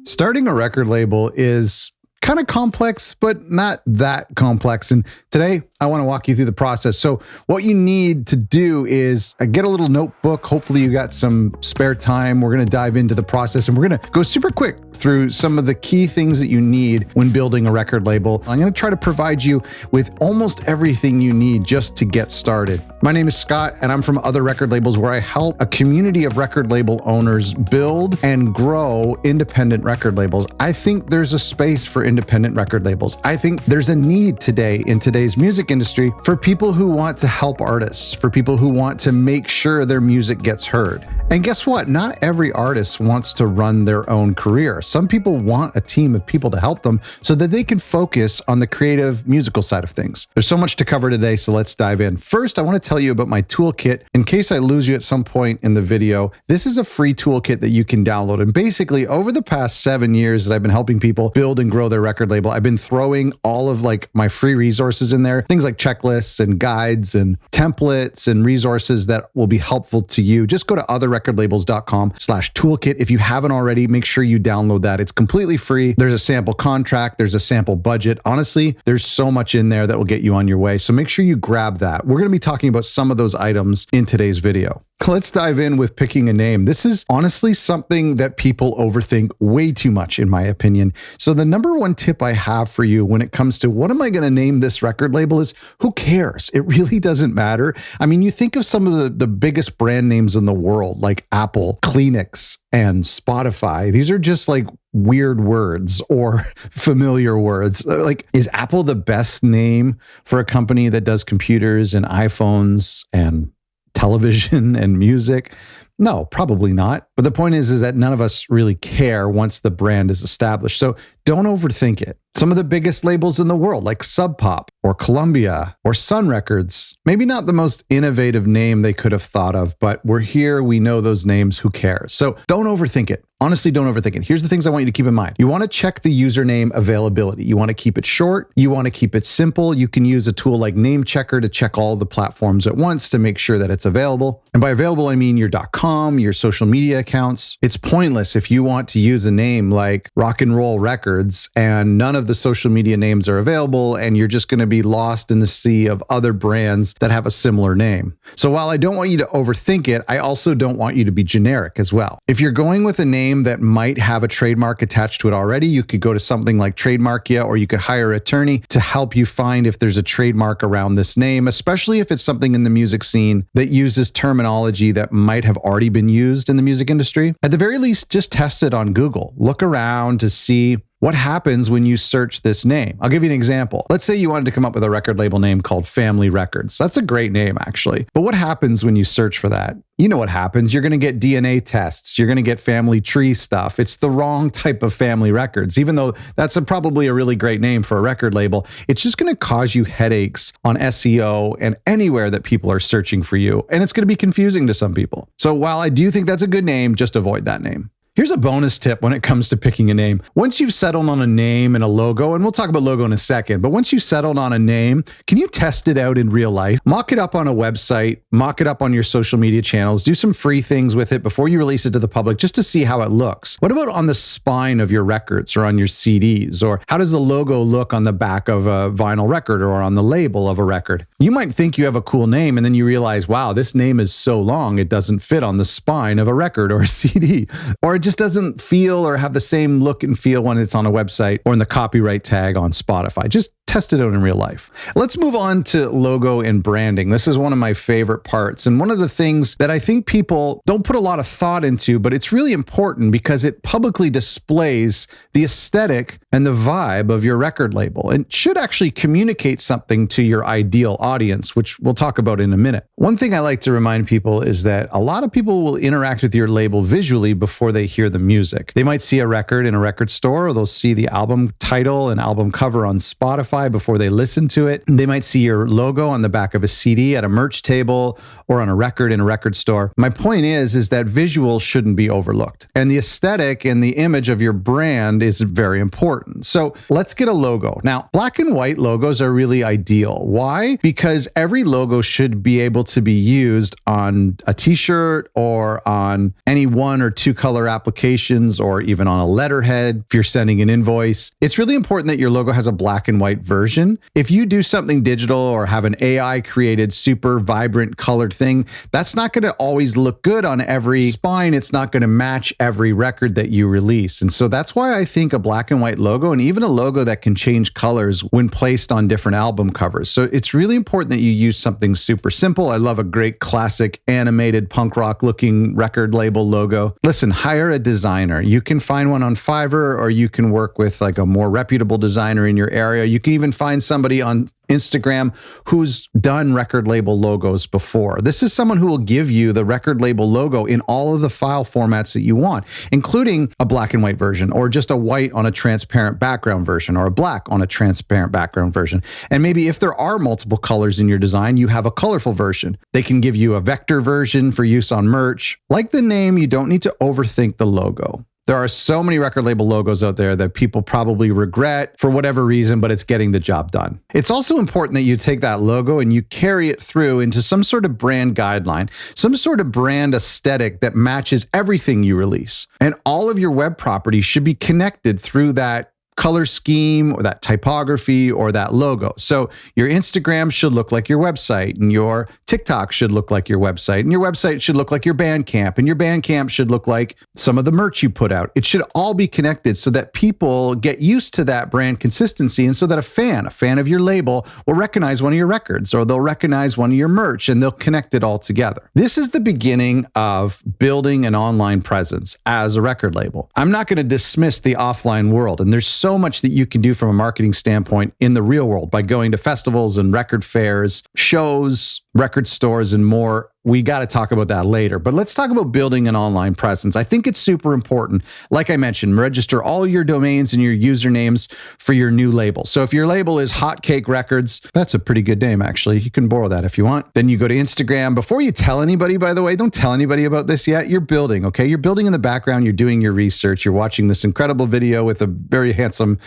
Starting a record label is kind of complex, but not that complex. And today I want to walk you through the process. So what you need to do is get a little notebook. Hopefully you got some spare time. We're going to dive into the process and we're going to go super quick through some of the key things that you need when building a record label. I'm going to try to provide you with almost everything you need just to get started. My name is Scott and I'm from Other Record Labels, where I help a community of record label owners build and grow independent record labels. I think there's a space for independent record labels. I think there's a need today in today's music industry for people who want to help artists, for people who want to make sure their music gets heard. And guess what? Not every artist wants to run their own career. Some people want a team of people to help them so that they can focus on the creative musical side of things. There's so much to cover today, so let's dive in. First, I want to tell you about my toolkit. In case I lose you at some point in the video, this is a free toolkit that you can download. And basically, over the past 7 years that I've been helping people build and grow their record label, I've been throwing all of my free resources in there, things like checklists and guides and templates and resources that will be helpful to you. Just go to otherrecordlabels.com/toolkit. If you haven't already, make sure you download that. It's completely free. There's a sample contract. There's a sample budget. Honestly, there's so much in there that will get you on your way. So make sure you grab that. We're going to be talking about some of those items in today's video. Let's dive in with picking a name. This is honestly something that people overthink way too much, in my opinion. So the number one tip I have for you when it comes to what am I going to name this record label is, who cares? It really doesn't matter. I mean, you think of some of the biggest brand names in the world, like Apple, Kleenex, and Spotify. These are just like weird words or familiar words. Like, is Apple the best name for a company that does computers and iPhones and television and music? No, probably not. But the point is that none of us really care once the brand is established. So don't overthink it. Some of the biggest labels in the world, like Sub Pop or Columbia or Sun Records, maybe not the most innovative name they could have thought of, but we're here, we know those names, who cares? So don't overthink it. Honestly, don't overthink it. Here's the things I want you to keep in mind. You want to check the username availability. You want to keep it short. You want to keep it simple. You can use a tool like Name Checker to check all the platforms at once to make sure that it's available. And by available, I mean your .com, your social media accounts. It's pointless if you want to use a name like Rock and Roll Records and none of the social media names are available and you're just going to be lost in the sea of other brands that have a similar name. So while I don't want you to overthink it, I also don't want you to be generic as well. If you're going with a name that might have a trademark attached to it already, you could go to something like Trademarkia, or you could hire an attorney to help you find if there's a trademark around this name, especially if it's something in the music scene that uses terminology that might have already been used in the music industry. At the very least, just test it on Google. Look around to see what happens when you search this name. I'll give you an example. Let's say you wanted to come up with a record label name called Family Records. That's a great name, actually. But what happens when you search for that? You know what happens. You're going to get DNA tests. You're going to get family tree stuff. It's the wrong type of family records. Even though that's probably a really great name for a record label, it's just going to cause you headaches on SEO and anywhere that people are searching for you. And it's going to be confusing to some people. So while I do think that's a good name, just avoid that name. Here's a bonus tip when it comes to picking a name. Once you've settled on a name and a logo, and we'll talk about logo in a second, but once you've settled on a name, can you test it out in real life? Mock it up on a website, mock it up on your social media channels, do some free things with it before you release it to the public just to see how it looks. What about on the spine of your records or on your CDs? Or how does the logo look on the back of a vinyl record or on the label of a record? You might think you have a cool name and then you realize, wow, this name is so long, it doesn't fit on the spine of a record or a CD. Or it just doesn't feel or have the same look and feel when it's on a website or in the copyright tag on Spotify. Just test it out in real life. Let's move on to logo and branding. This is one of my favorite parts. And one of the things that I think people don't put a lot of thought into, but it's really important because it publicly displays the aesthetic and the vibe of your record label and should actually communicate something to your ideal audience, which we'll talk about in a minute. One thing I like to remind people is that a lot of people will interact with your label visually before they hear the music. They might see a record in a record store, or they'll see the album title and album cover on Spotify before they listen to it. They might see your logo on the back of a CD at a merch table or on a record in a record store. My point is that visuals shouldn't be overlooked. And the aesthetic and the image of your brand is very important. important. So let's get a logo. Now, black and white logos are really ideal. Why? Because every logo should be able to be used on a t-shirt or on any 1 or 2 color applications, or even on a letterhead if you're sending an invoice. It's really important that your logo has a black and white version. If you do something digital or have an AI created super vibrant colored thing, that's not going to always look good on every spine. It's not going to match every record that you release. And so that's why I think a black and white logo, and even a logo that can change colors when placed on different album covers. So it's really important that you use something super simple. I love a great classic animated punk rock looking record label logo. Listen, hire a designer. You can find one on Fiverr, or you can work with like a more reputable designer in your area. You can even find somebody on Instagram who's done record label logos before. This is someone who will give you the record label logo in all of the file formats that you want, including a black and white version, or just a white on a transparent background version, or a black on a transparent background version. And maybe if there are multiple colors in your design, you have a colorful version. They can give you a vector version for use on merch. Like the name, you don't need to overthink the logo. There are so many record label logos out there that people probably regret for whatever reason, but it's getting the job done. It's also important that you take that logo and you carry it through into some sort of brand guideline, some sort of brand aesthetic that matches everything you release. And all of your web properties should be connected through that color scheme or that typography or that logo. So your Instagram should look like your website, and your TikTok should look like your website, and your website should look like your Bandcamp, and your Bandcamp should look like some of the merch you put out. It should all be connected so that people get used to that brand consistency, and so that a fan of your label will recognize one of your records, or they'll recognize one of your merch, and they'll connect it all together. This is the beginning of building an online presence as a record label. I'm not going to dismiss the offline world, and there's so much that you can do from a marketing standpoint in the real world by going to festivals and record fairs, shows, record stores, and more. We got to talk about that later, but let's talk about building an online presence. I think it's super important. Like I mentioned, register all your domains and your usernames for your new label. So if your label is Hotcake Records, that's a pretty good name, actually. You can borrow that if you want. Then you go to Instagram. Before you tell anybody, by the way, don't tell anybody about this yet. You're building, okay? You're building in the background. You're doing your research. You're watching this incredible video with a very handsome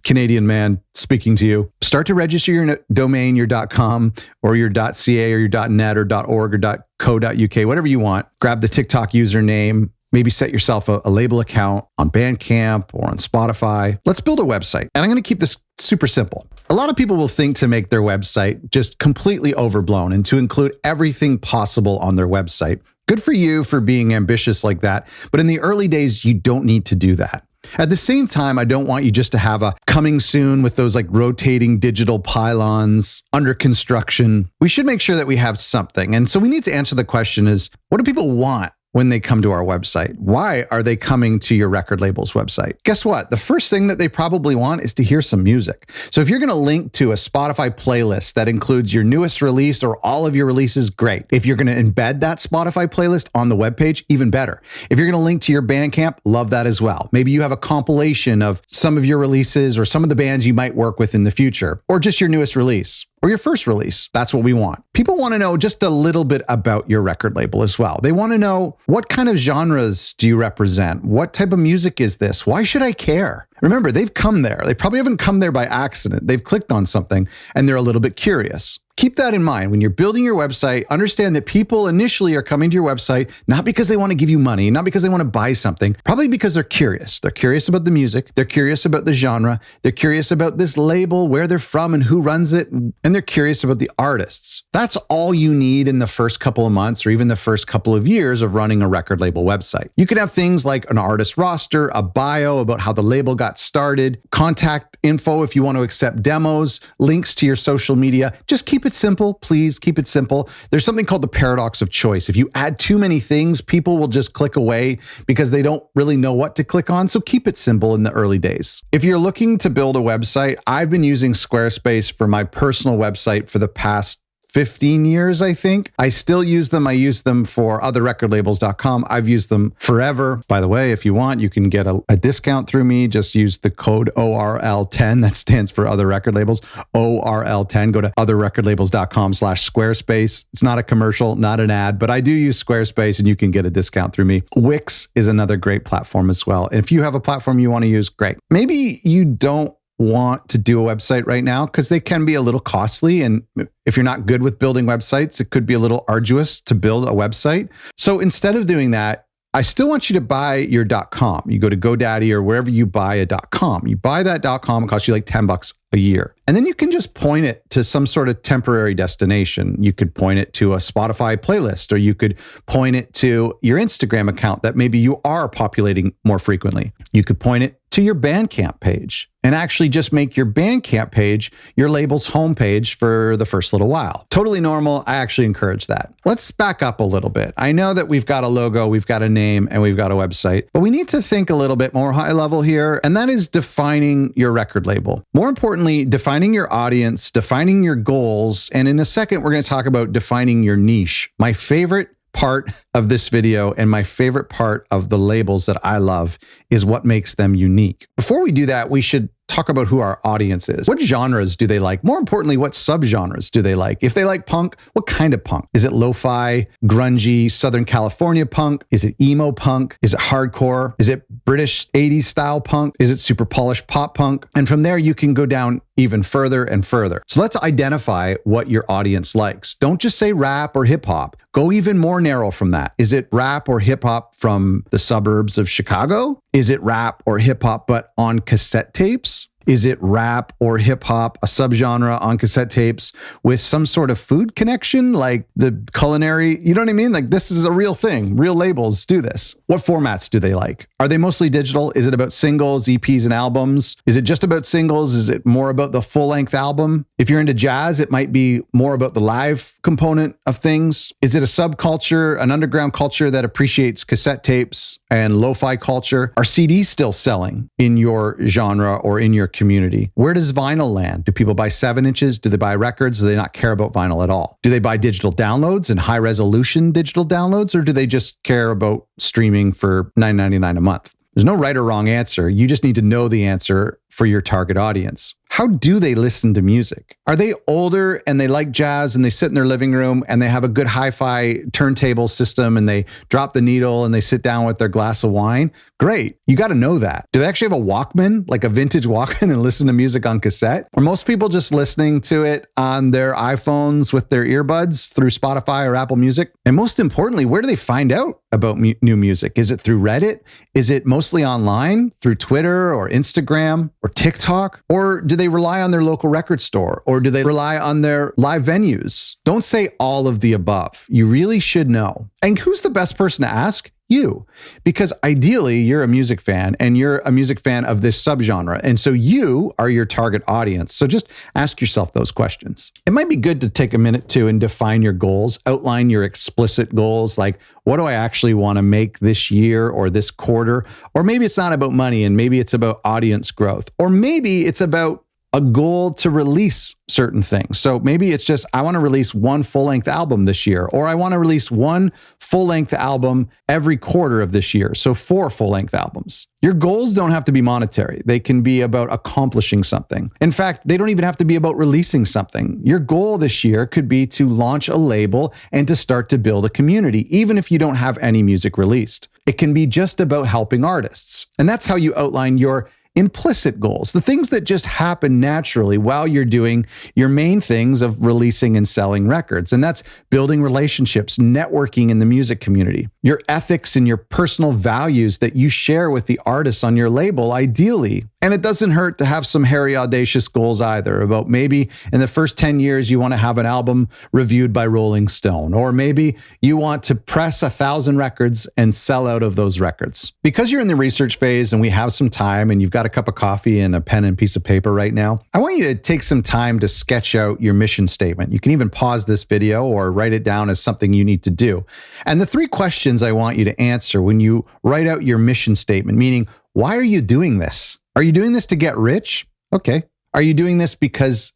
Canadian man speaking to you. Start to register your domain, your .com or your .ca or your .net or .org or .co.uk, whatever you want. Grab the TikTok username. Maybe set yourself a label account on Bandcamp or on Spotify. Let's build a website. And I'm going to keep this super simple. A lot of people will think to make their website just completely overblown and to include everything possible on their website. Good for you for being ambitious like that. But in the early days, you don't need to do that. At the same time, I don't want you just to have a coming soon with those like rotating digital pylons under construction. We should make sure that we have something. And so we need to answer the question is, what do people want when they come to our website? Why are they coming to your record label's website? Guess what? The first thing that they probably want is to hear some music. So if you're going to link to a Spotify playlist that includes your newest release or all of your releases, great. If you're going to embed that Spotify playlist on the webpage, even better. If you're going to link to your Bandcamp, love that as well. Maybe you have a compilation of some of your releases or some of the bands you might work with in the future, or just your newest release. Or your first release. That's what we want. People want to know just a little bit about your record label as well. They want to know, what kind of genres do you represent? What type of music is this? Why should I care? Remember, they've come there. They probably haven't come there by accident. They've clicked on something and they're a little bit curious. Keep that in mind. When you're building your website, understand that people initially are coming to your website, not because they want to give you money, not because they want to buy something, probably because they're curious. They're curious about the music. They're curious about the genre. They're curious about this label, where they're from and who runs it. And they're curious about the artists. That's all you need in the first couple of months or even the first couple of years of running a record label website. You can have things like an artist roster, a bio about how the label got started, contact info if you want to accept demos, links to your social media. Just keep it simple, please keep it simple. There's something called the paradox of choice. If you add too many things, people will just click away because they don't really know what to click on. So keep it simple in the early days. If you're looking to build a website, I've been using Squarespace for my personal website for the past 15 years, I think. I still use them. I use them for otherrecordlabels.com. I've used them forever. By the way, if you want, you can get a discount through me. Just use the code ORL10. That stands for Other Record Labels, ORL10. Go to otherrecordlabels.com/Squarespace. It's not a commercial, not an ad, but I do use Squarespace and you can get a discount through me. Wix is another great platform as well. And if you have a platform you want to use, great. Maybe you don't want to do a website right now because they can be a little costly. And if you're not good with building websites, it could be a little arduous to build a website. So instead of doing that, I still want you to buy your .com. You go to GoDaddy or wherever you buy a .com. You buy that .com, it costs you like $10 a year. And then you can just point it to some sort of temporary destination. You could point it to a Spotify playlist, or you could point it to your Instagram account that maybe you are populating more frequently. You could point it to your Bandcamp page and actually just make your Bandcamp page your label's homepage for the first little while. Totally normal. I actually encourage that. Let's back up a little bit. I know that we've got a logo, we've got a name, and we've got a website, but we need to think a little bit more high level here, and that is defining your record label. More importantly, defining your audience, defining your goals, and in a second, we're going to talk about defining your niche. My favorite part of this video and my favorite part of the labels that I love is what makes them unique. Before we do that, we should talk about who our audience is. What genres do they like? More importantly, what subgenres do they like? If they like punk, what kind of punk? Is it lo-fi, grungy, Southern California punk? Is it emo punk? Is it hardcore? Is it British 80s style punk? Is it super polished pop punk? And from there, you can go down even further and further. So let's identify what your audience likes. Don't just say rap or hip hop. Go even more narrow from that. Is it rap or hip hop from the suburbs of Chicago? Is it rap or hip hop but on cassette tapes? Is it rap or hip hop, a subgenre on cassette tapes with some sort of food connection, like the culinary? You know what I mean? Like, this is a real thing. Real labels do this. What formats do they like? Are they mostly digital? Is it about singles, EPs, and albums? Is it just about singles? Is it more about the full-length album? If you're into jazz, it might be more about the live component of things. Is it a subculture, an underground culture that appreciates cassette tapes and lo-fi culture? Are CDs still selling in your genre or in your community? Where does vinyl land? Do people buy 7 inches? Do they buy records? Do they not care about vinyl at all? Do they buy digital downloads and high resolution digital downloads, or do they just care about streaming for $9.99 a month? There's no right or wrong answer. You just need to know the answer for your target audience. How do they listen to music? Are they older and they like jazz and they sit in their living room and they have a good hi-fi turntable system and they drop the needle and they sit down with their glass of wine? Great. You got to know that. Do they actually have a Walkman, like a vintage Walkman, and listen to music on cassette? Or most people just listening to it on their iPhones with their earbuds through Spotify or Apple Music? And most importantly, where do they find out about new music? Is it through Reddit? Is it mostly online through Twitter or Instagram or TikTok? Or do they rely on their local record store? Or do they rely on their live venues? Don't say all of the above. You really should know. And who's the best person to ask? You. Because ideally, you're a music fan and you're a music fan of this subgenre. And so you are your target audience. So just ask yourself those questions. It might be good to take a minute to and define your goals, outline your explicit goals, like what do I actually want to make this year or this quarter? Or maybe it's not about money and maybe it's about audience growth. Or maybe it's about a goal to release certain things. So maybe it's just, I want to release one full-length album this year, or I want to release one full-length album every quarter of this year. So 4 full-length albums. Your goals don't have to be monetary. They can be about accomplishing something. In fact, they don't even have to be about releasing something. Your goal this year could be to launch a label and to start to build a community, even if you don't have any music released. It can be just about helping artists. And that's how you outline your implicit goals, the things that just happen naturally while you're doing your main things of releasing and selling records. And that's building relationships, networking in the music community, your ethics and your personal values that you share with the artists on your label, ideally. And it doesn't hurt to have some hairy, audacious goals either, about maybe in the first 10 years, you want to have an album reviewed by Rolling Stone, or maybe you want to press 1,000 records and sell out of those records. Because you're in the research phase and we have some time and you've got a cup of coffee and a pen and piece of paper right now, I want you to take some time to sketch out your mission statement. You can even pause this video or write it down as something you need to do. And the 3 questions I want you to answer when you write out your mission statement, meaning, why are you doing this? Are you doing this to get rich? Okay. Are you doing this because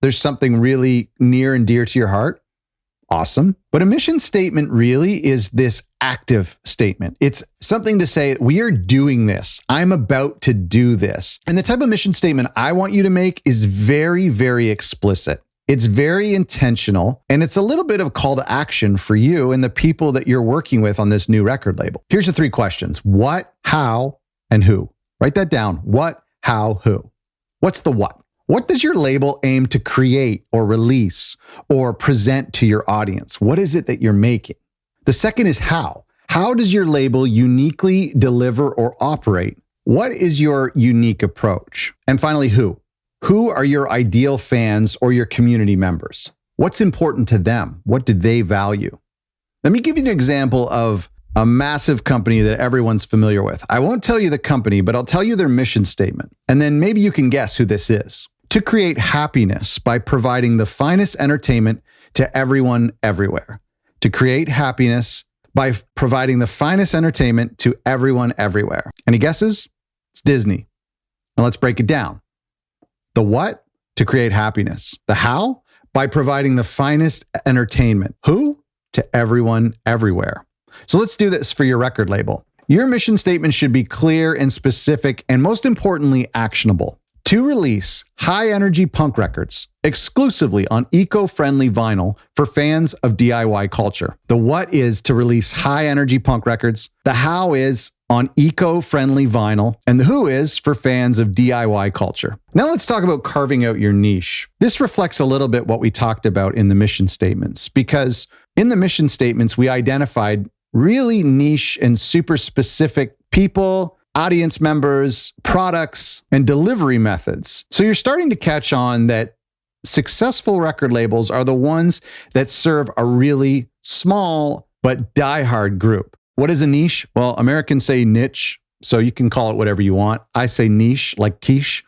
there's something really near and dear to your heart? Awesome. But a mission statement really is this active statement. It's something to say, we are doing this. I'm about to do this. And the type of mission statement I want you to make is very, very explicit. It's very intentional, and it's a little bit of a call to action for you and the people that you're working with on this new record label. Here's the 3 questions. What, how, and who? Write that down. What, how, who? What's the what? What does your label aim to create or release or present to your audience? What is it that you're making? The second is how. How does your label uniquely deliver or operate? What is your unique approach? And finally, who? Who are your ideal fans or your community members? What's important to them? What do they value? Let me give you an example of a massive company that everyone's familiar with. I won't tell you the company, but I'll tell you their mission statement. And then maybe you can guess who this is. To create happiness by providing the finest entertainment to everyone everywhere. To create happiness by providing the finest entertainment to everyone everywhere. Any guesses? It's Disney. Now let's break it down. The what? To create happiness. The how? By providing the finest entertainment. Who? To everyone everywhere. So let's do this for your record label. Your mission statement should be clear and specific, and most importantly, actionable. To release high-energy punk records exclusively on eco-friendly vinyl for fans of DIY culture. The what is to release high-energy punk records. The how is on eco-friendly vinyl. And the who is for fans of DIY culture. Now let's talk about carving out your niche. This reflects a little bit what we talked about in the mission statements, because in the mission statements, we identified really niche and super specific people, audience members, products, and delivery methods. So you're starting to catch on that successful record labels are the ones that serve a really small but diehard group. What is a niche? Well, Americans say niche, so you can call it whatever you want. I say niche, like quiche.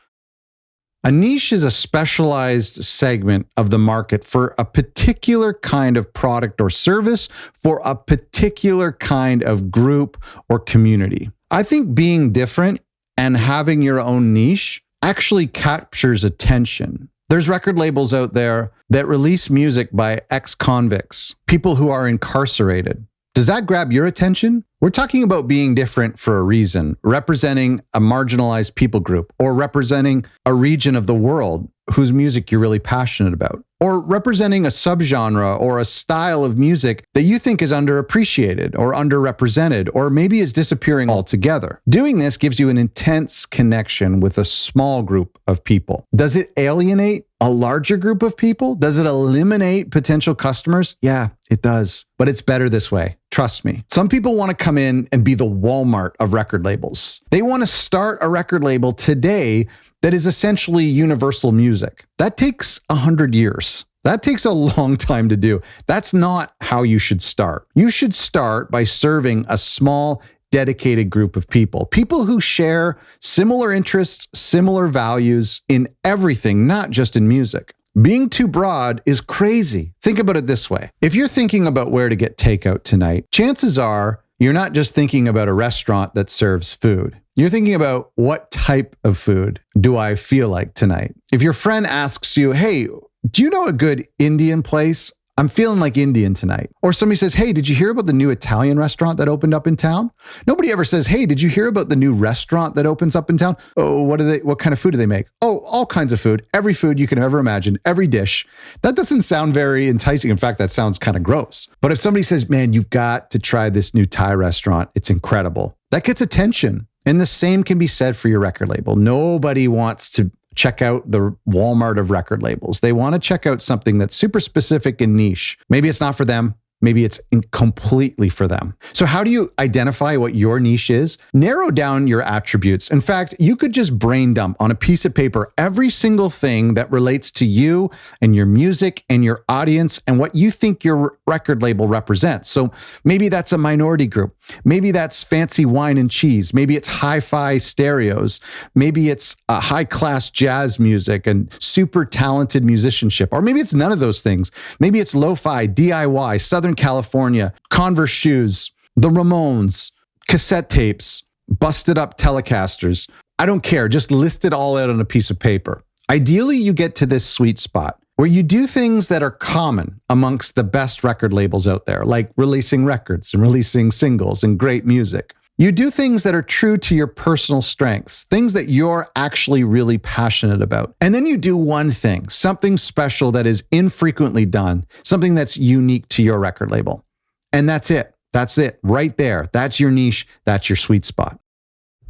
A niche is a specialized segment of the market for a particular kind of product or service for a particular kind of group or community. I think being different and having your own niche actually captures attention. There's record labels out there that release music by ex-convicts, people who are incarcerated. Does that grab your attention? We're talking about being different for a reason, representing a marginalized people group, or representing a region of the world whose music you're really passionate about, or representing a subgenre or a style of music that you think is underappreciated or underrepresented, or maybe is disappearing altogether. Doing this gives you an intense connection with a small group of people. Does it alienate a larger group of people? Does it eliminate potential customers? Yeah, it does. But it's better this way. Trust me. Some people want to come in and be the Walmart of record labels. They want to start a record label today that is essentially universal music. That takes 100 years. That takes a long time to do. That's not how you should start. You should start by serving a small, dedicated group of people. People who share similar interests, similar values in everything, not just in music. Being too broad is crazy. Think about it this way. If you're thinking about where to get takeout tonight, chances are you're not just thinking about a restaurant that serves food. You're thinking about what type of food do I feel like tonight? If your friend asks you, hey, do you know a good Indian place? I'm feeling like Indian tonight. Or somebody says, hey, did you hear about the new Italian restaurant that opened up in town? Nobody ever says, hey, did you hear about the new restaurant that opens up in town? Oh, what kind of food do they make? Oh, all kinds of food. Every food you can ever imagine, every dish. That doesn't sound very enticing. In fact, that sounds kind of gross. But if somebody says, man, you've got to try this new Thai restaurant, it's incredible. That gets attention. And the same can be said for your record label. Nobody wants to check out the Walmart of record labels. They want to check out something that's super specific and niche. Maybe it's not for them. Maybe it's completely for them. So how do you identify what your niche is? Narrow down your attributes. In fact, you could just brain dump on a piece of paper every single thing that relates to you and your music and your audience and what you think your record label represents. So maybe that's a minority group. Maybe that's fancy wine and cheese. Maybe it's hi-fi stereos. Maybe it's a high-class jazz music and super talented musicianship. Or maybe it's none of those things. Maybe it's lo-fi, DIY, Southern California, Converse shoes, the Ramones, cassette tapes, busted up Telecasters. I don't care. Just list it all out on a piece of paper. Ideally, you get to this sweet spot. where you do things that are common amongst the best record labels out there, like releasing records and releasing singles and great music. You do things that are true to your personal strengths, things that you're actually really passionate about. And then you do one thing, something special that is infrequently done, something that's unique to your record label. And that's it. That's it right there. That's your niche. That's your sweet spot.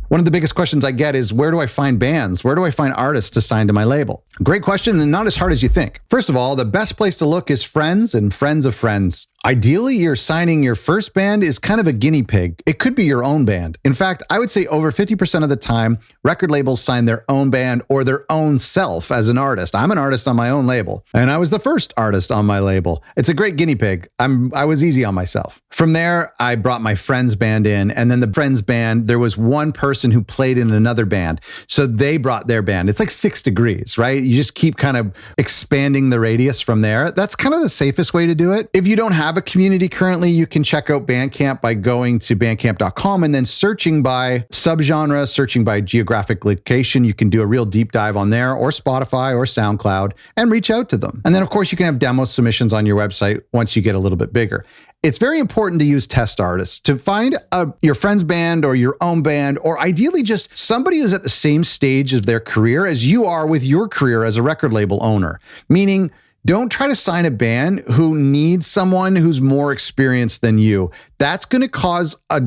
One of the biggest questions I get is, where do I find bands? Where do I find artists to sign to my label? Great question, and not as hard as you think. First of all, the best place to look is friends and friends of friends. Ideally, you're signing your first band is kind of a guinea pig. It could be your own band. In fact, I would say over 50% of the time, record labels sign their own band or their own self as an artist. I'm an artist on my own label, and I was the first artist on my label. It's a great guinea pig. I was easy on myself. From there, I brought my friend's band in, and then the friend's band, there was one person who played in another band. So they brought their band. It's like 6 degrees, right? You just keep kind of expanding the radius from there. That's kind of the safest way to do it. If you don't have a community currently, you can check out Bandcamp by going to bandcamp.com and then searching by subgenre, searching by geographic location. You can do a real deep dive on there, or Spotify or SoundCloud, and reach out to them. And then, of course, you can have demo submissions on your website once you get a little bit bigger. It's very important to use test artists to find your friend's band or your own band, or ideally just somebody who's at the same stage of their career as you are with your career as a record label owner. Meaning, don't try to sign a band who needs someone who's more experienced than you. That's going to cause a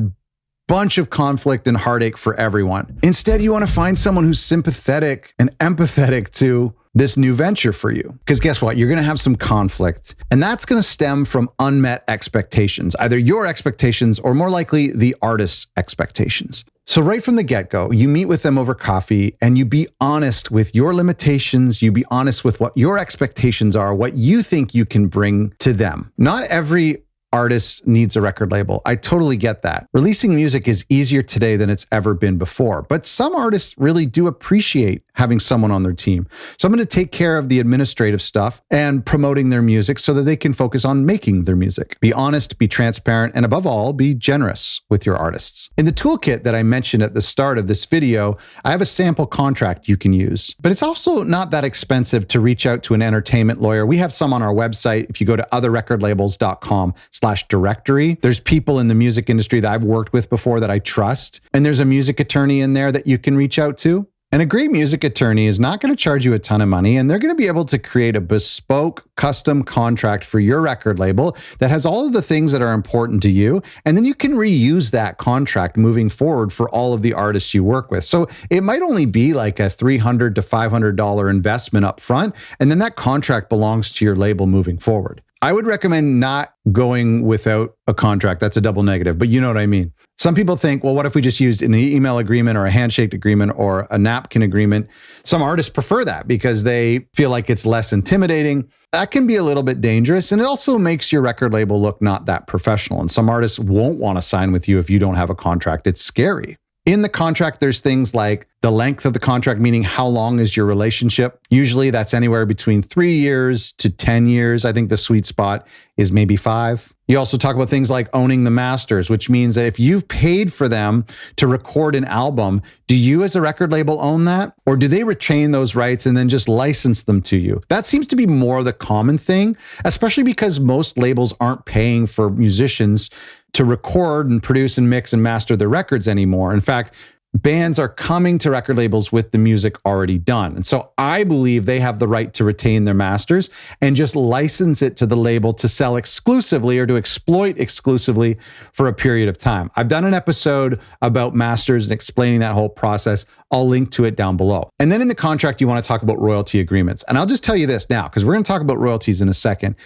bunch of conflict and heartache for everyone. Instead, you want to find someone who's sympathetic and empathetic to this new venture for you. Because guess what? You're going to have some conflict, and that's going to stem from unmet expectations, either your expectations or more likely the artist's expectations. So right from the get-go, you meet with them over coffee and you be honest with your limitations. You be honest with what your expectations are, what you think you can bring to them. Not every artist needs a record label. I totally get that. Releasing music is easier today than it's ever been before, but some artists really do appreciate having someone on their team, someone to take care of the administrative stuff and promoting their music so that they can focus on making their music. Be honest, be transparent, and above all, be generous with your artists. In the toolkit that I mentioned at the start of this video, I have a sample contract you can use, but it's also not that expensive to reach out to an entertainment lawyer. We have some on our website. If you go to otherrecordlabels.com/directory, there's people in the music industry that I've worked with before that I trust, and there's a music attorney in there that you can reach out to. And a great music attorney is not going to charge you a ton of money, and they're going to be able to create a bespoke, custom contract for your record label that has all of the things that are important to you. And then you can reuse that contract moving forward for all of the artists you work with. So it might only be like a $300 to $500 investment up front, and then that contract belongs to your label moving forward. I would recommend not going without a contract. That's a double negative, but you know what I mean. Some people think, well, what if we just used an email agreement or a handshake agreement or a napkin agreement? Some artists prefer that because they feel like it's less intimidating. That can be a little bit dangerous, and it also makes your record label look not that professional. And some artists won't want to sign with you if you don't have a contract. It's scary. In the contract, there's things like the length of the contract, meaning how long is your relationship? Usually that's anywhere between 3 years to 10 years. I think the sweet spot is maybe 5. You also talk about things like owning the masters, which means that if you've paid for them to record an album, do you as a record label own that? Or do they retain those rights and then just license them to you? That seems to be more the common thing, especially because most labels aren't paying for musicians to record and produce and mix and master their records anymore. In fact, bands are coming to record labels with the music already done. And so I believe they have the right to retain their masters and just license it to the label to sell exclusively or to exploit exclusively for a period of time. I've done an episode about masters and explaining that whole process. I'll link to it down below. And then in the contract, you want to talk about royalty agreements. And I'll just tell you this now, because we're going to talk about royalties in a second.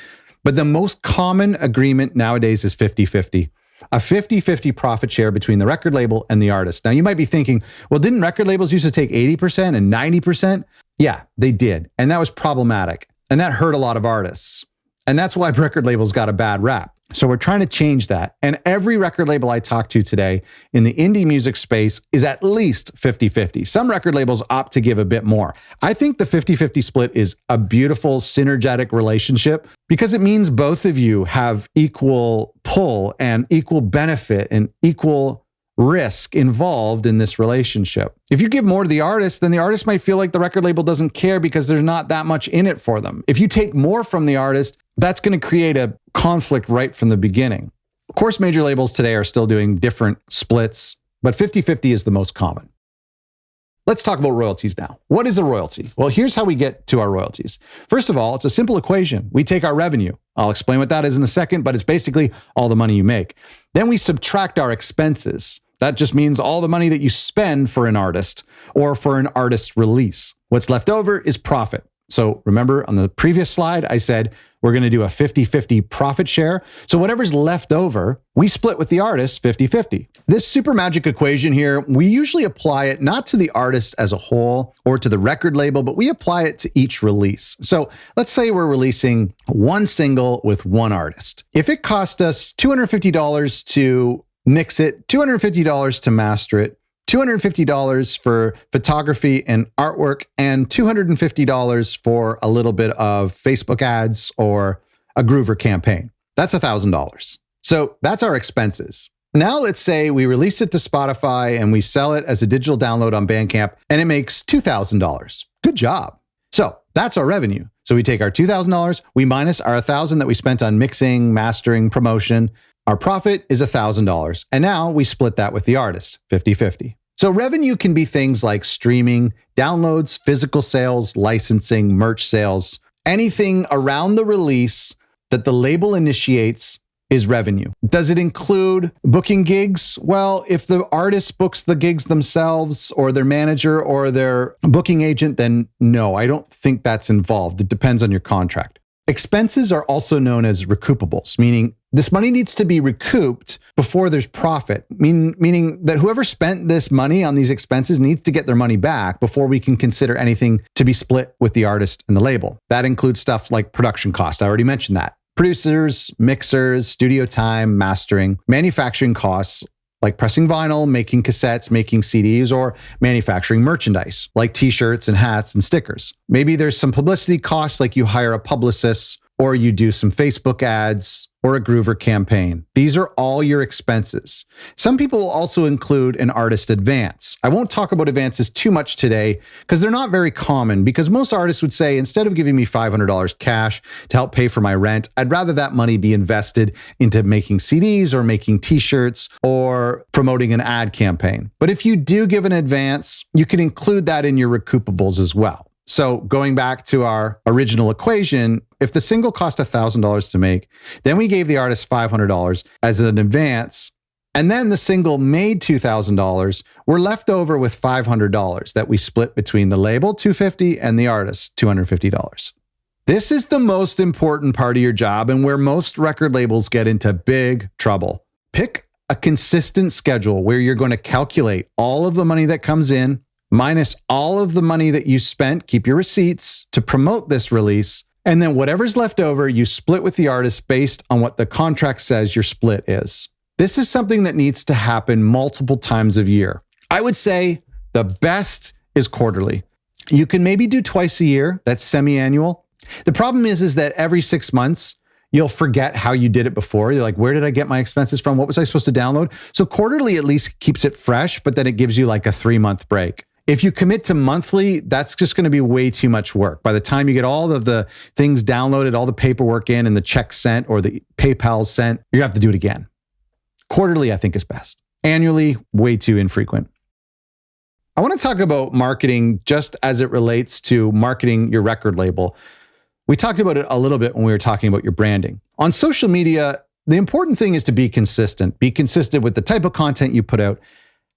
But the most common agreement nowadays is 50-50. A 50-50 profit share between the record label and the artist. Now, you might be thinking, well, didn't record labels used to take 80% and 90%? Yeah, they did. And that was problematic. And that hurt a lot of artists. And that's why record labels got a bad rap. So we're trying to change that. And every record label I talk to today in the indie music space is at least 50-50. Some record labels opt to give a bit more. I think the 50-50 split is a beautiful synergetic relationship because it means both of you have equal pull and equal benefit and equal risk involved in this relationship. If you give more to the artist, then the artist might feel like the record label doesn't care because there's not that much in it for them. If you take more from the artist, that's going to create a conflict right from the beginning. Of course, major labels today are still doing different splits, but 50-50 is the most common. Let's talk about royalties now. What is a royalty? Well, here's how we get to our royalties. First of all, it's a simple equation. We take our revenue. I'll explain what that is in a second, but it's basically all the money you make. Then we subtract our expenses. That just means all the money that you spend for an artist or for an artist release. What's left over is profit. So remember on the previous slide, I said we're going to do a 50-50 profit share. So whatever's left over, we split with the artist 50-50. This super magic equation here, we usually apply it not to the artist as a whole or to the record label, but we apply it to each release. So let's say we're releasing one single with one artist. If it cost us $250 to mix it, $250 to master it, $250 for photography and artwork, and $250 for a little bit of Facebook ads or a Groover campaign. That's $1,000. So that's our expenses. Now let's say we release it to Spotify and we sell it as a digital download on Bandcamp and it makes $2,000. Good job. So that's our revenue. So we take our $2,000, we minus our $1,000 that we spent on mixing, mastering, promotion. Our profit is $1,000. And now we split that with the artist, 50-50. So revenue can be things like streaming, downloads, physical sales, licensing, merch sales. Anything around the release that the label initiates is revenue. Does it include booking gigs? Well, if the artist books the gigs themselves or their manager or their booking agent, then no, I don't think that's involved. It depends on your contract. Expenses are also known as recoupables, meaning this money needs to be recouped before there's profit, meaning that whoever spent this money on these expenses needs to get their money back before we can consider anything to be split with the artist and the label. That includes stuff like production cost. I already mentioned that. Producers, mixers, studio time, mastering, manufacturing costs, like pressing vinyl, making cassettes, making CDs, or manufacturing merchandise, like t-shirts and hats and stickers. Maybe there's some publicity costs, like you hire a publicist, or you do some Facebook ads, or a Groover campaign. These are all your expenses. Some people will also include an artist advance. I won't talk about advances too much today because they're not very common, because most artists would say, instead of giving me $500 cash to help pay for my rent, I'd rather that money be invested into making CDs or making t-shirts or promoting an ad campaign. But if you do give an advance, you can include that in your recoupables as well. So going back to our original equation, if the single cost $1,000 to make, then we gave the artist $500 as an advance, and then the single made $2,000, we're left over with $500 that we split between the label, $250, and the artist, $250. This is the most important part of your job and where most record labels get into big trouble. Pick a consistent schedule where you're going to calculate all of the money that comes in, minus all of the money that you spent, keep your receipts to promote this release, and then whatever's left over, you split with the artist based on what the contract says your split is. This is something that needs to happen multiple times a year. I would say the best is quarterly. You can maybe do twice a year, that's semi-annual. The problem is that every 6 months, you'll forget how you did it before. You're like, where did I get my expenses from? What was I supposed to download? So quarterly at least keeps it fresh, but then it gives you like a 3-month break. If you commit to monthly, that's just going to be way too much work. By the time you get all of the things downloaded, all the paperwork in, and the check sent or the PayPal sent, you have to do it again. Quarterly, I think, is best. Annually, way too infrequent. I want to talk about marketing just as it relates to marketing your record label. We talked about it a little bit when we were talking about your branding. On social media, the important thing is to be consistent. Be consistent with the type of content you put out,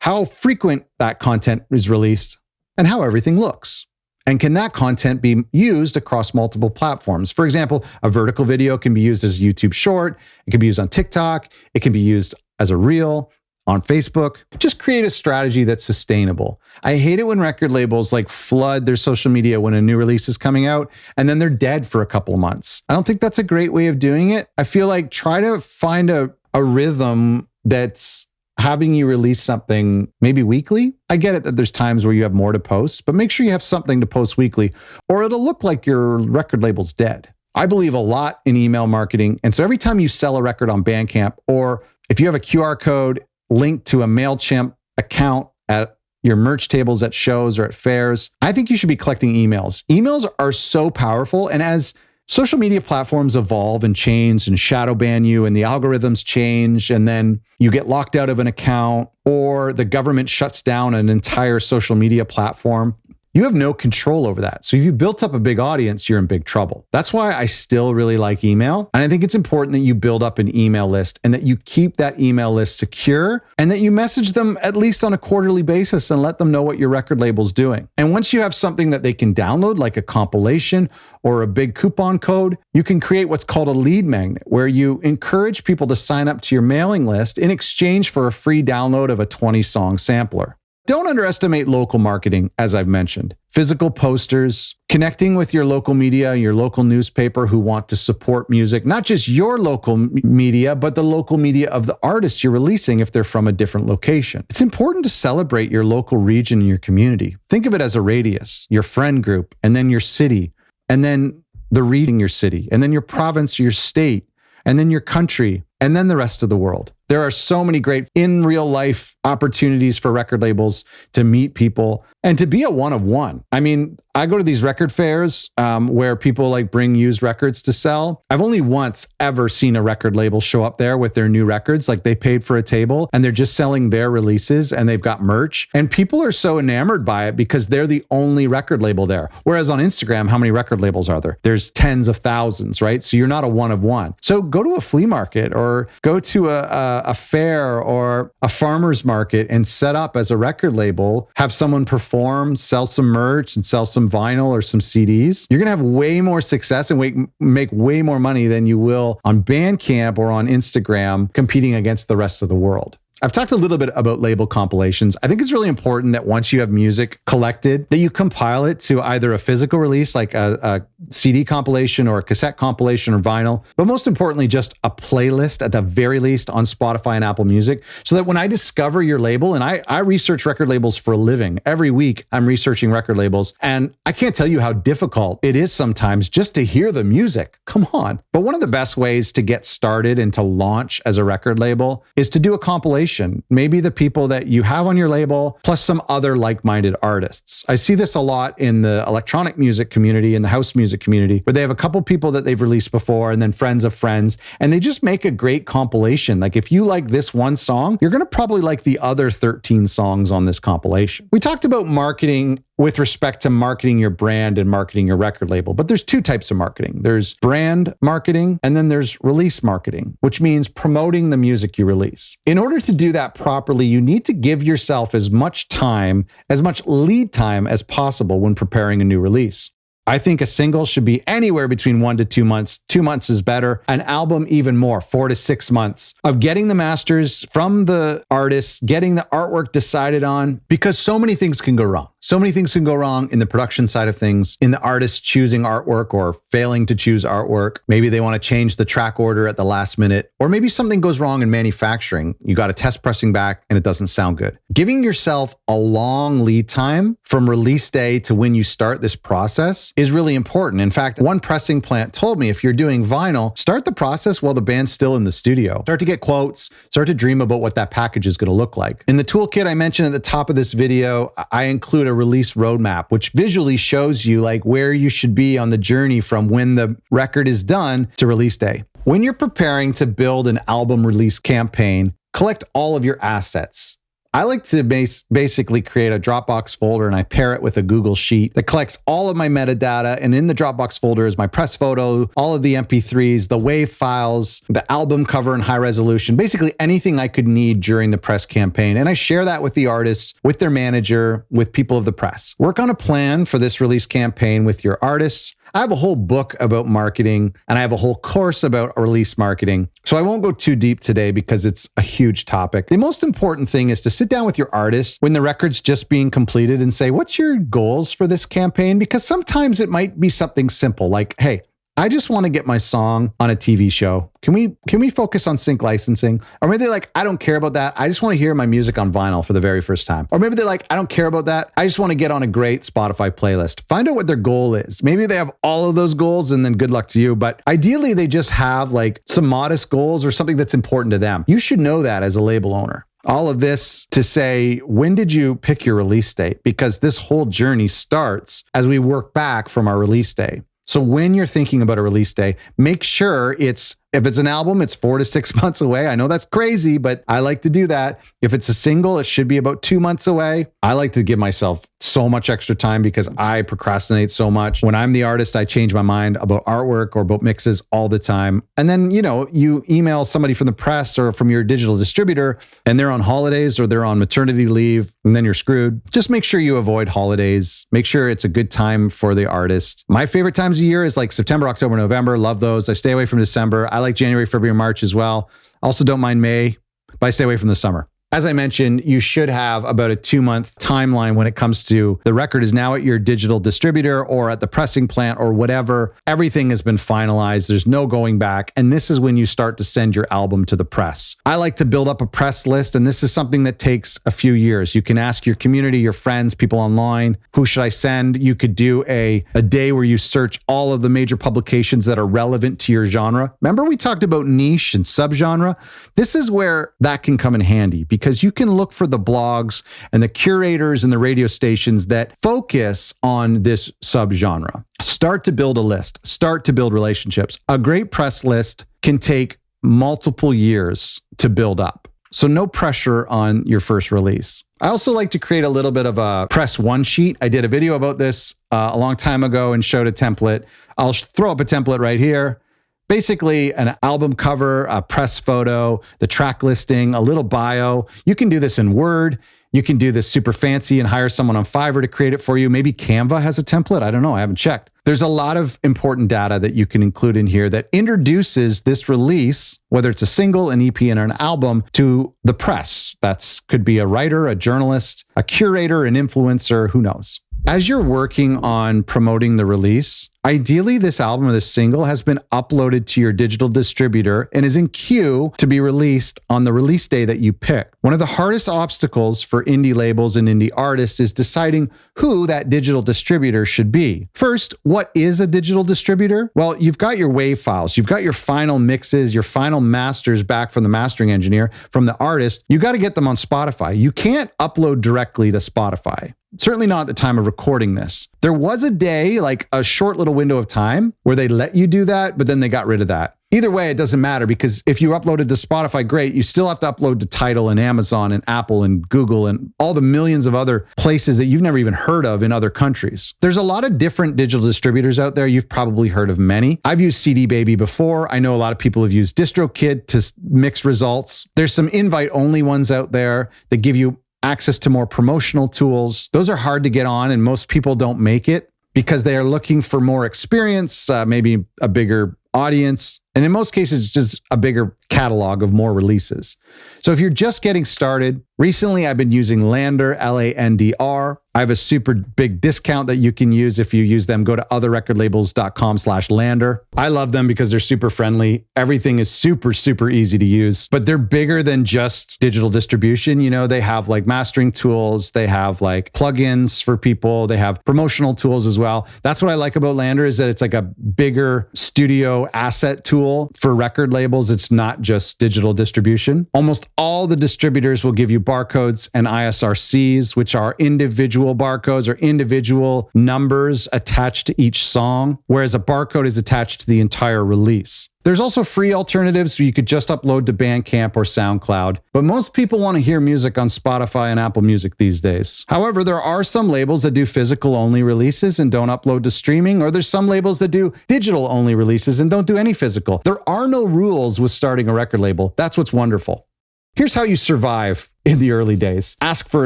how frequent that content is released, and how everything looks. And can that content be used across multiple platforms? For example, a vertical video can be used as a YouTube short. It can be used on TikTok. It can be used as a reel on Facebook. Just create a strategy that's sustainable. I hate it when record labels like flood their social media when a new release is coming out and then they're dead for a couple of months. I don't think that's a great way of doing it. I feel like try to find a rhythm that's having you release something maybe weekly. I get it that there's times where you have more to post, but make sure you have something to post weekly or it'll look like your record label's dead. I believe a lot in email marketing. And so every time you sell a record on Bandcamp, or if you have a QR code linked to a MailChimp account at your merch tables at shows or at fairs. I think you should be collecting emails. Emails are so powerful. And as social media platforms evolve and change and shadow ban you and the algorithms change, and then you get locked out of an account or the government shuts down an entire social media platform, you have no control over that. So if you built up a big audience, you're in big trouble. That's why I still really like email. And I think it's important that you build up an email list and that you keep that email list secure and that you message them at least on a quarterly basis and let them know what your record label's doing. And once you have something that they can download, like a compilation or a big coupon code, you can create what's called a lead magnet, where you encourage people to sign up to your mailing list in exchange for a free download of a 20-song sampler. Don't underestimate local marketing, as I've mentioned. Physical posters, connecting with your local media, your local newspaper who want to support music, not just your local media, but the local media of the artists you're releasing if they're from a different location. It's important to celebrate your local region and your community. Think of it as a radius, your friend group, and then your city, and then the region, your city, and then your province, your state, and then your country, and then the rest of the world. There are so many great in real life opportunities for record labels to meet people and to be a one of one. I mean, I go to these record fairs where people like bring used records to sell. I've only once ever seen a record label show up there with their new records. Like they paid for a table and they're just selling their releases and they've got merch. And people are so enamored by it because they're the only record label there. Whereas on Instagram, how many record labels are there? There's tens of thousands, right? So you're not a one of one. So go to a flea market or go to a fair or a farmer's market and set up as a record label, have someone perform, sell some merch and sell some vinyl or some CDs. You're going to have way more success and make way more money than you will on Bandcamp or on Instagram competing against the rest of the world. I've talked a little bit about label compilations. I think it's really important that once you have music collected, that you compile it to either a physical release, like a CD compilation or a cassette compilation or vinyl, but most importantly, just a playlist at the very least on Spotify and Apple Music, so that when I discover your label, and I research record labels for a living. Every week, I'm researching record labels, and I can't tell you how difficult it is sometimes just to hear the music. Come on. But one of the best ways to get started and to launch as a record label is to do a compilation. Maybe the people that you have on your label, plus some other like-minded artists. I see this a lot in the electronic music community, in the house music community, where they have a couple people that they've released before and then friends of friends, and they just make a great compilation. Like if you like this one song, you're going to probably like the other 13 songs on this compilation. We talked about marketing with respect to marketing your brand and marketing your record label. But there's two types of marketing. There's brand marketing, and then there's release marketing, which means promoting the music you release. In order to do that properly, you need to give yourself as much time, as much lead time as possible when preparing a new release. I think a single should be anywhere between 1 to 2 months. 2 months is better. An album, even more, 4 to 6 months of getting the masters from the artists, getting the artwork decided on, because so many things can go wrong. So many things can go wrong in the production side of things, in the artist choosing artwork or failing to choose artwork. Maybe they want to change the track order at the last minute, or maybe something goes wrong in manufacturing. You got a test pressing back and it doesn't sound good. Giving yourself a long lead time from release day to when you start this process is really important. In fact, one pressing plant told me, if you're doing vinyl, start the process while the band's still in the studio. Start to get quotes, start to dream about what that package is going to look like. In the toolkit I mentioned at the top of this video, I include a release roadmap, which visually shows you like where you should be on the journey from when the record is done to release day. When you're preparing to build an album release campaign, collect all of your assets. I like to basically create a Dropbox folder, and I pair it with a Google Sheet that collects all of my metadata. And in the Dropbox folder is my press photo, all of the MP3s, the WAV files, the album cover in high resolution, basically anything I could need during the press campaign. And I share that with the artists, with their manager, with people of the press. Work on a plan for this release campaign with your artists. I have a whole book about marketing, and I have a whole course about release marketing. So I won't go too deep today because it's a huge topic. The most important thing is to sit down with your artist when the record's just being completed and say, what's your goals for this campaign? Because sometimes it might be something simple like, hey, I just want to get my song on a TV show. Can we focus on sync licensing? Or maybe they're like, I don't care about that. I just want to hear my music on vinyl for the very first time. Or maybe they're like, I don't care about that. I just want to get on a great Spotify playlist. Find out what their goal is. Maybe they have all of those goals and then good luck to you. But ideally, they just have like some modest goals or something that's important to them. You should know that as a label owner. All of this to say, when did you pick your release date? Because this whole journey starts as we work back from our release day. So when you're thinking about a release day, make sure if it's an album, it's 4 to 6 months away. I know that's crazy, but I like to do that. If it's a single, it should be about 2 months away. I like to give myself so much extra time because I procrastinate so much. When I'm the artist, I change my mind about artwork or about mixes all the time. And then, you email somebody from the press or from your digital distributor and they're on holidays or they're on maternity leave, and then you're screwed. Just make sure you avoid holidays. Make sure it's a good time for the artist. My favorite times of year is like September, October, November. Love those. I stay away from December. I like January, February, March as well. Also don't mind May, but I stay away from the summer. As I mentioned, you should have about a 2-month timeline when it comes to the record is now at your digital distributor or at the pressing plant or whatever. Everything has been finalized. There's no going back. And this is when you start to send your album to the press. I like to build up a press list, and this is something that takes a few years. You can ask your community, your friends, people online, who should I send? You could do a day where you search all of the major publications that are relevant to your genre. Remember we talked about niche and subgenre? This is where that can come in handy because you can look for the blogs and the curators and the radio stations that focus on this subgenre. Start to build a list. Start to build relationships. A great press list can take multiple years to build up. So no pressure on your first release. I also like to create a little bit of a press one sheet. I did a video about this a long time ago and showed a template. I'll throw up a template right here. Basically, an album cover, a press photo, the track listing, a little bio. You can do this in Word. You can do this super fancy and hire someone on Fiverr to create it for you. Maybe Canva has a template. I don't know. I haven't checked. There's a lot of important data that you can include in here that introduces this release, whether it's a single, an EP, and an album, to the press. That could be a writer, a journalist, a curator, an influencer, who knows. As you're working on promoting the release, ideally this album or this single has been uploaded to your digital distributor and is in queue to be released on the release day that you pick. One of the hardest obstacles for indie labels and indie artists is deciding who that digital distributor should be. First, what is a digital distributor? Well, you've got your WAV files, you've got your final mixes, your final masters back from the mastering engineer, from the artist. You got to get them on Spotify. You can't upload directly to Spotify. Certainly not at the time of recording this. There was a day, like a short little window of time, where they let you do that, but then they got rid of that. Either way, it doesn't matter because if you uploaded to Spotify, great. You still have to upload to Tidal and Amazon and Apple and Google and all the millions of other places that you've never even heard of in other countries. There's a lot of different digital distributors out there. You've probably heard of many. I've used CD Baby before. I know a lot of people have used DistroKid to mix results. There's some invite-only ones out there that give you access to more promotional tools. Those are hard to get on, and most people don't make it because they are looking for more experience, maybe a bigger audience, and in most cases, just a bigger catalog of more releases. So if you're just getting started, recently I've been using LANDR, LANDR. I have a super big discount that you can use if you use them. Go to otherrecordlabels.com/LANDR. I love them because they're super friendly. Everything is super, super easy to use, but they're bigger than just digital distribution. They have like mastering tools. They have like plugins for people. They have promotional tools as well. That's what I like about LANDR is that it's like a bigger studio asset tool for record labels. It's not just digital distribution. Almost all the distributors will give you barcodes and ISRCs, which are individual barcodes or individual numbers attached to each song, whereas a barcode is attached to the entire release. There's also free alternatives so you could just upload to Bandcamp or SoundCloud, but most people want to hear music on Spotify and Apple Music these days. However, there are some labels that do physical-only releases and don't upload to streaming, or there's some labels that do digital-only releases and don't do any physical. There are no rules with starting a record label. That's what's wonderful. Here's how you survive in the early days. Ask for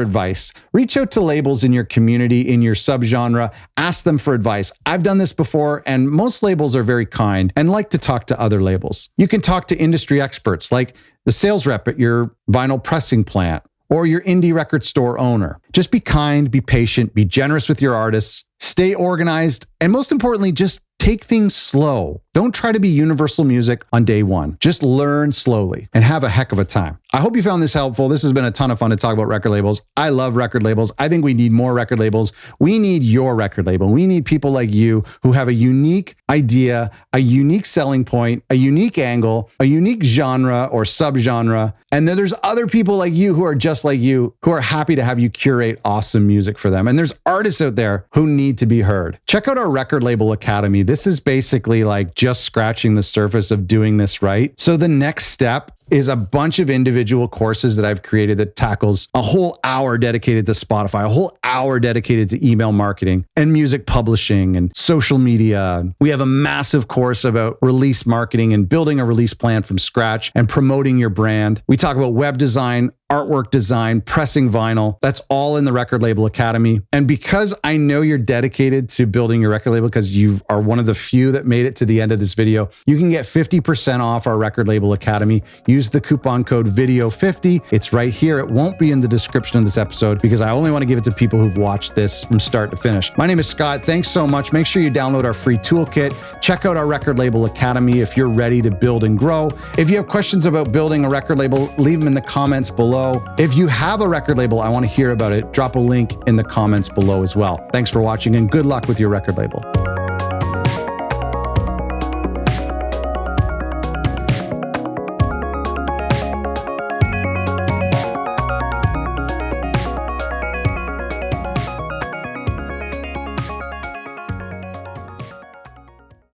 advice. Reach out to labels in your community, in your subgenre. Ask them for advice. I've done this before, and most labels are very kind and like to talk to other labels. You can talk to industry experts like the sales rep at your vinyl pressing plant or your indie record store owner. Just be kind, be patient, be generous with your artists, stay organized, and most importantly, just take things slow. Don't try to be universal music on day one. Just learn slowly and have a heck of a time. I hope you found this helpful. This has been a ton of fun to talk about record labels. I love record labels. I think we need more record labels. We need your record label. We need people like you who have a unique idea, a unique selling point, a unique angle, a unique genre or subgenre. And then there's other people like you who are just like you, who are happy to have you curate awesome music for them. And there's artists out there who need to be heard. Check out our Record Label Academy. This is basically like just scratching the surface of doing this right. So the next step is a bunch of individual courses that I've created that tackles a whole hour dedicated to Spotify, a whole hour dedicated to email marketing and music publishing and social media. We have a massive course about release marketing and building a release plan from scratch and promoting your brand. We talk about web design, artwork design, pressing vinyl. That's all in the Record Label Academy. And because I know you're dedicated to building your record label, because you are one of the few that made it to the end of this video, you can get 50% off our Record Label Academy. Use the coupon code VIDEO50. It's right here. It won't be in the description of this episode because I only want to give it to people who've watched this from start to finish. My name is Scott. Thanks so much. Make sure you download our free toolkit. Check out our Record Label Academy if you're ready to build and grow. If you have questions about building a record label, leave them in the comments below. If you have a record label, I want to hear about it. Drop a link in the comments below as well. Thanks for watching and good luck with your record label.